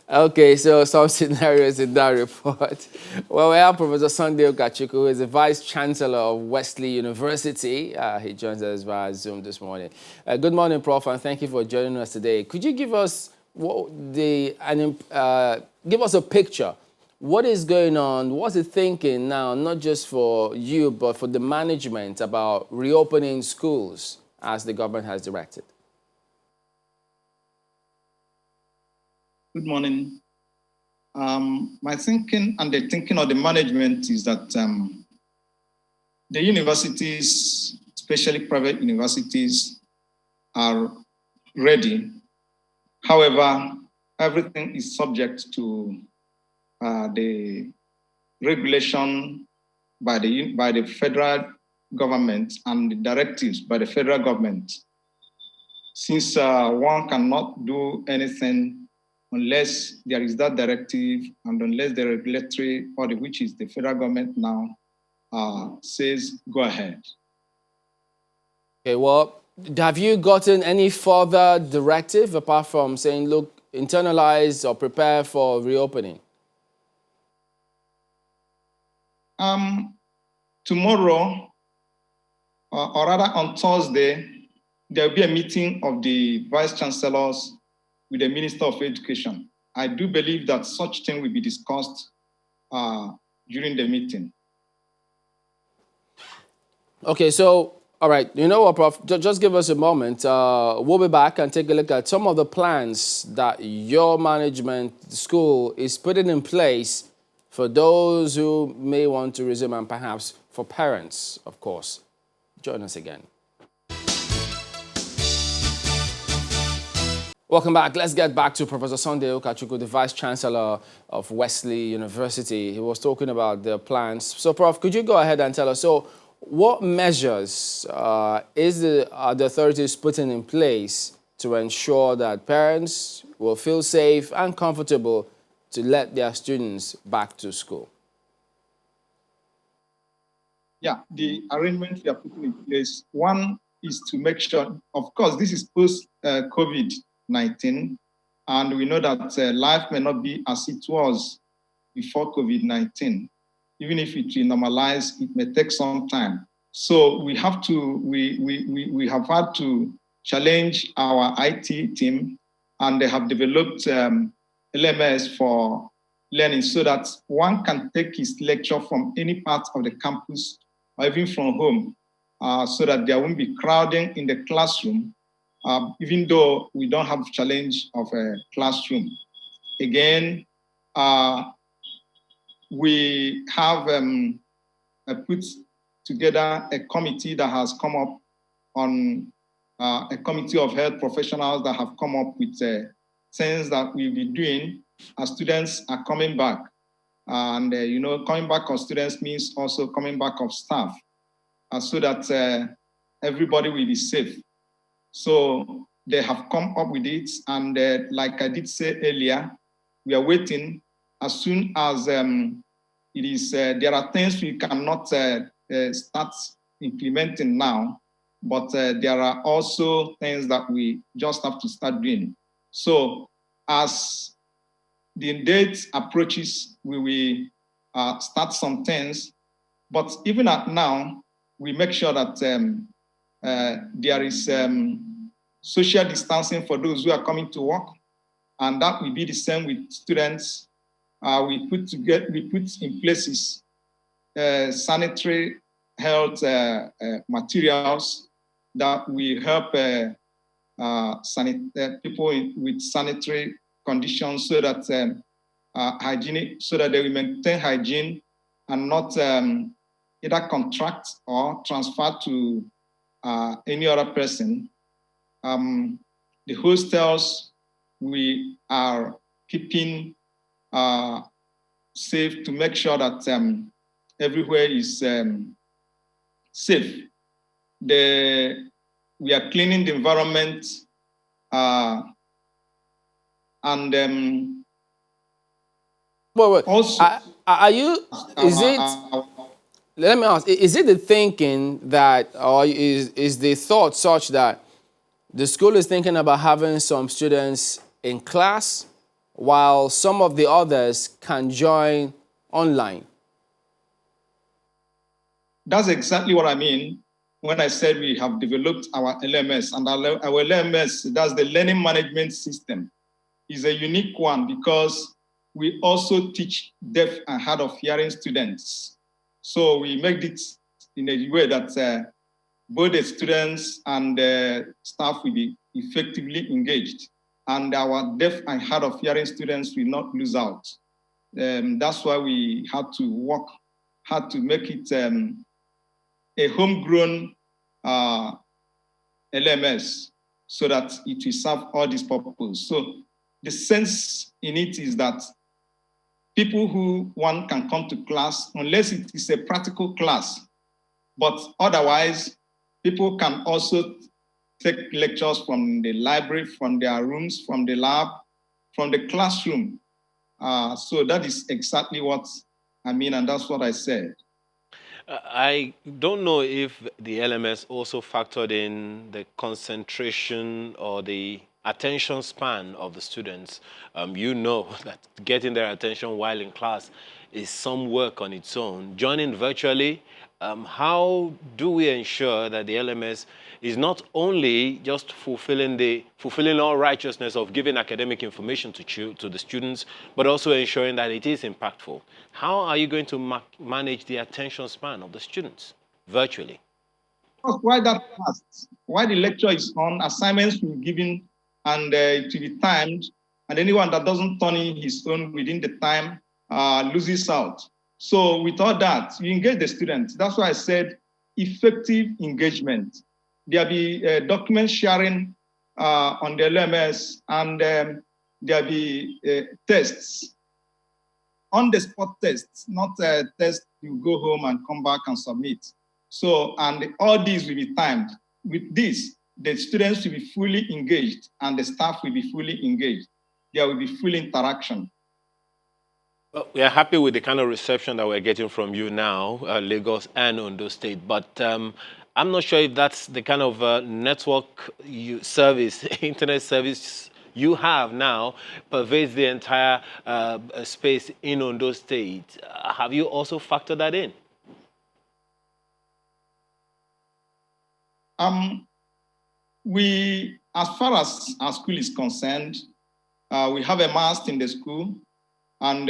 Okay, so some scenarios in that report. Well, we have Professor Sunday Okachuku, who is the Vice Chancellor of Wesley University. He joins us via Zoom this morning. Good morning, Prof, and thank you for joining us today. Could you give us give us a picture? What is going on? What's the thinking now, not just for you, but for the management about reopening schools as the government has directed? Good morning. My thinking and the thinking of the management is that the universities, especially private universities, are ready. However, everything is subject to the regulation by the federal government and the directives by the federal government. Since one cannot do anything unless there is that directive and unless the regulatory body, which is the federal government now, says go ahead. Okay, well, have you gotten any further directive apart from saying, look, internalize or prepare for reopening? Tomorrow, or rather on Thursday, there will be a meeting of the vice chancellors with the Minister of Education. I do believe that such thing will be discussed during the meeting. Okay, so, all right, you know what, Prof, just give us a moment. We'll be back and take a look at some of the plans that your management school is putting in place for those who may want to resume and perhaps for parents, of course. Join us again. Welcome back. Let's get back to Professor Sunday Okachuku, the Vice Chancellor of Wesley University. He was talking about their plans. So, Prof, could you go ahead and tell us, so what measures are the authorities putting in place to ensure that parents will feel safe and comfortable to let their students back to school? Yeah, the arrangements we are putting in place, one is to make sure, of course, this is post-COVID-19, and we know that life may not be as it was before COVID-19. Even if it will normalize, it may take some time. So we have to, we have had to challenge our IT team, and they have developed LMS for learning so that one can take his lecture from any part of the campus or even from home, so that there won't be crowding in the classroom, even though we don't have challenge of a classroom. Again, we have put together a committee that has come up on a committee of health professionals that have come up with things that we'll be doing as students are coming back. And, you know, coming back of students means also coming back of staff, so that everybody will be safe. So they have come up with it. And like I did say earlier, we are waiting as soon as it is, there are things we cannot start implementing now, but there are also things that we just have to start doing. So as the date approaches, we will start some things, but even at now, we make sure that there is social distancing for those who are coming to work, and that will be the same with students. We put in places sanitary health materials that will help people with sanitary conditions, so that hygienic, so that they will maintain hygiene and not either contract or transfer to any other person. The hostels, we are keeping safe to make sure that everywhere is safe. We are cleaning the environment, and wait. Also, are you, is it, let me ask, is it the thinking that, or is the thought such that the school is thinking about having some students in class while some of the others can join online? That's exactly what I mean when I said we have developed our LMS. And our LMS, that's the learning management system, is a unique one because we also teach deaf and hard of hearing students. So we make it in a way that both the students and the staff will be effectively engaged, and our deaf and hard of hearing students will not lose out. That's why we had to work hard to make it a homegrown LMS so that it will serve all these purposes. So the sense in it is that people who one can come to class, unless it is a practical class, but otherwise, people can also take lectures from the library, from their rooms, from the lab, from the classroom. So that is exactly what I mean, and that's what I said. I don't know if the LMS also factored in the concentration or the attention span of the students. You know that getting their attention while in class is some work on its own. Joining virtually, how do we ensure that the LMS is not only just fulfilling all righteousness of giving academic information to the students, but also ensuring that it is impactful? How are you going to manage the attention span of the students virtually? Why that fast? Why the lecture is on, assignments will be given, and it will be timed, and anyone that doesn't turn in his own within the time loses out. So with all that, you engage the students. That's why I said effective engagement. There'll be document sharing on the LMS, and there'll be tests, on-the-spot tests, not tests you go home and come back and submit. So, and all these will be timed. With this, the students will be fully engaged and the staff will be fully engaged. There will be full interaction. Well, we are happy with the kind of reception that we're getting from you now, Lagos and Ondo State. But I'm not sure if that's the kind of network service, internet service you have now pervades the entire space in Ondo State. Have you also factored that in? We, as far as our school is concerned, we have a mast in the school, and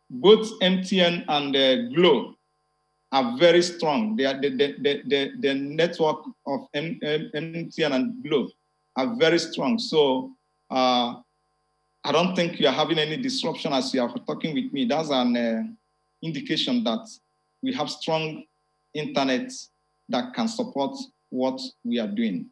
both MTN and Glo are very strong. They are the network of MTN and Glo are very strong. So I don't think you are having any disruption as you are talking with me. That's an indication that we have strong internet that can support what we are doing.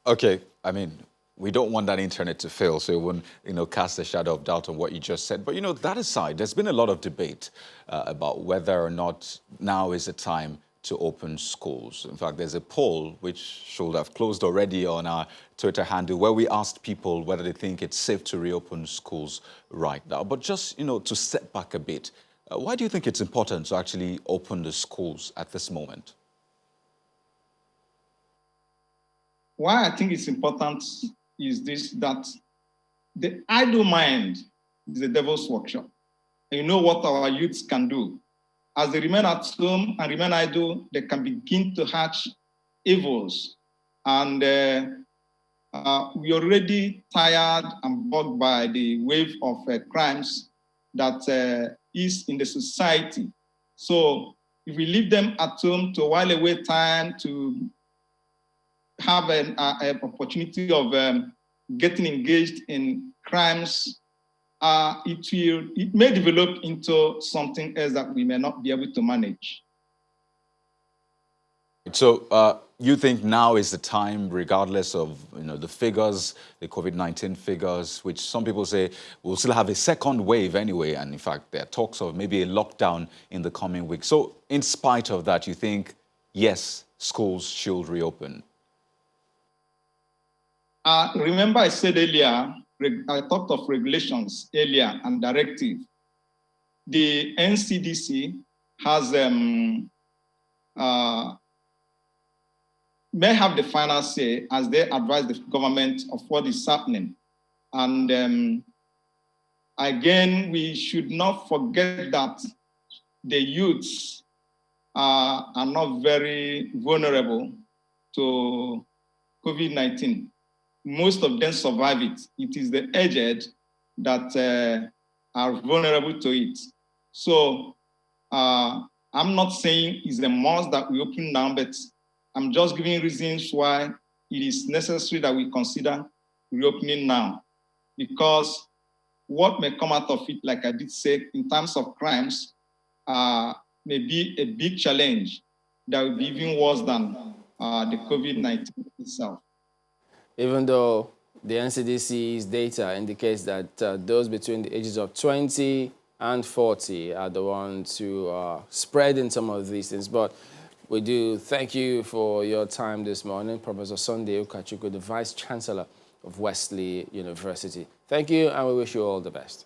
Okay, I mean, we don't want that internet to fail, so it won't, cast a shadow of doubt on what you just said. But, that aside, there's been a lot of debate about whether or not now is the time to open schools. In fact, there's a poll which should have closed already on our Twitter handle where we asked people whether they think it's safe to reopen schools right now. But just, to step back a bit, why do you think it's important to actually open the schools at this moment? Why I think it's important is this, that the idle mind is the devil's workshop. And you know what our youths can do. As they remain at home and remain idle, they can begin to hatch evils. And we're already tired and bugged by the wave of crimes that is in the society. So if we leave them at home to while away time, to have an opportunity of getting engaged in crimes, it may develop into something else that we may not be able to manage. So you think now is the time, regardless of the figures, the COVID-19 figures, which some people say we'll still have a second wave anyway, and in fact there are talks of maybe a lockdown in the coming weeks. So in spite of that, you think, yes, schools should reopen? Remember I said earlier, I talked of regulations earlier and directive. The NCDC has may have the final say as they advise the government of what is happening. And again, we should not forget that the youths are not very vulnerable to COVID-19. Most of them survive it. It is the aged that are vulnerable to it. So I'm not saying it's a must that we open now, but I'm just giving reasons why it is necessary that we consider reopening now. Because what may come out of it, like I did say, in terms of crimes, may be a big challenge that will be even worse than the COVID-19 itself. Even though the NCDC's data indicates that those between the ages of 20 and 40 are the ones who are spreading some of these things. But we do thank you for your time this morning, Professor Sunday Ukachukwu, the Vice Chancellor of Wesley University. Thank you, and we wish you all the best.